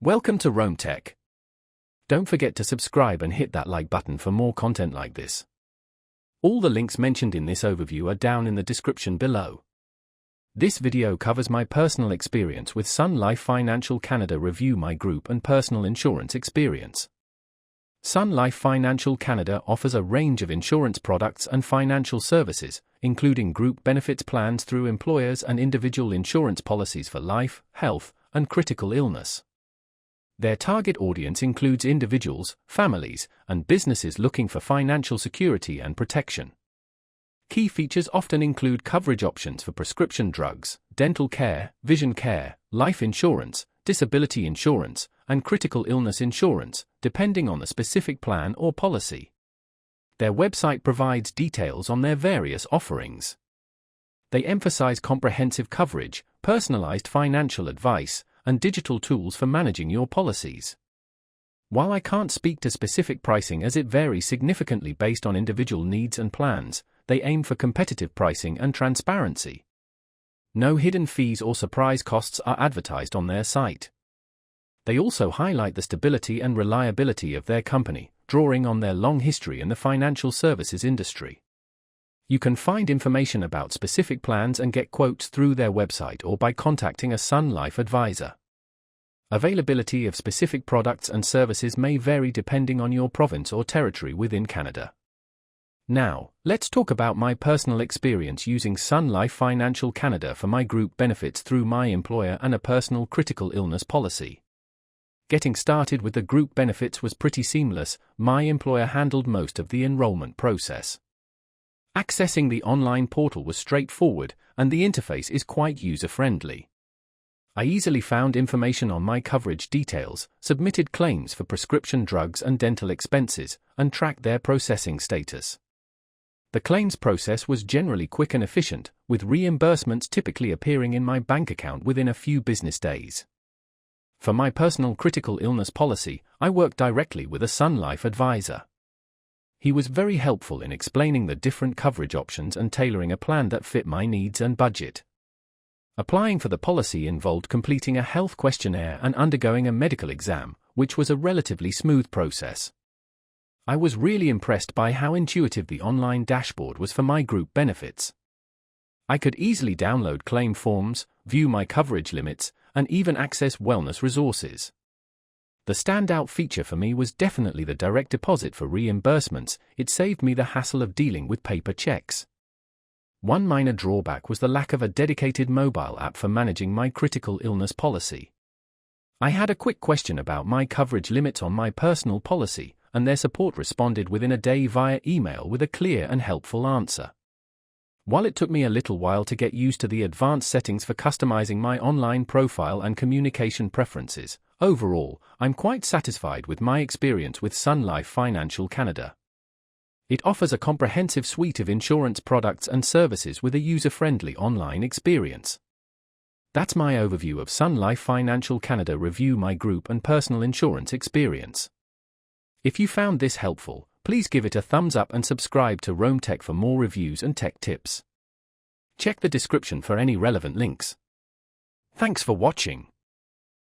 Welcome to Rome Tech. Don't forget to subscribe and hit that like button for more content like this. All the links mentioned in this overview are down in the description below. This video covers my personal experience with Sun Life Financial Canada. Review my group and personal insurance experience. Sun Life Financial Canada offers a range of insurance products and financial services, including group benefits plans through employers and individual insurance policies for life, health, and critical illness. Their target audience includes individuals, families, and businesses looking for financial security and protection. Key features often include coverage options for prescription drugs, dental care, vision care, life insurance, disability insurance, and critical illness insurance, depending on the specific plan or policy. Their website provides details on their various offerings. They emphasize comprehensive coverage, personalized financial advice, and digital tools for managing your policies. While I can't speak to specific pricing as it varies significantly based on individual needs and plans, they aim for competitive pricing and transparency. No hidden fees or surprise costs are advertised on their site. They also highlight the stability and reliability of their company, drawing on their long history in the financial services industry. You can find information about specific plans and get quotes through their website or by contacting a Sun Life advisor. Availability of specific products and services may vary depending on your province or territory within Canada. Now, let's talk about my personal experience using Sun Life Financial Canada for my group benefits through my employer and a personal critical illness policy. Getting started with the group benefits was pretty seamless. My employer handled most of the enrollment process. Accessing the online portal was straightforward, and the interface is quite user-friendly. I easily found information on my coverage details, submitted claims for prescription drugs and dental expenses, and tracked their processing status. The claims process was generally quick and efficient, with reimbursements typically appearing in my bank account within a few business days. For my personal critical illness policy, I worked directly with a Sun Life advisor. He was very helpful in explaining the different coverage options and tailoring a plan that fit my needs and budget. Applying for the policy involved completing a health questionnaire and undergoing a medical exam, which was a relatively smooth process. I was really impressed by how intuitive the online dashboard was for my group benefits. I could easily download claim forms, view my coverage limits, and even access wellness resources. The standout feature for me was definitely the direct deposit for reimbursements. It saved me the hassle of dealing with paper checks. One minor drawback was the lack of a dedicated mobile app for managing my critical illness policy. I had a quick question about my coverage limits on my personal policy, and their support responded within a day via email with a clear and helpful answer. While it took me a little while to get used to the advanced settings for customizing my online profile and communication preferences, overall, I'm quite satisfied with my experience with Sun Life Financial Canada. It offers a comprehensive suite of insurance products and services with a user-friendly online experience. That's my overview of Sun Life Financial Canada. Review my group and personal insurance experience. If you found this helpful, please give it a thumbs up and subscribe to Rome Tech for more reviews and tech tips. Check the description for any relevant links. Thanks for watching.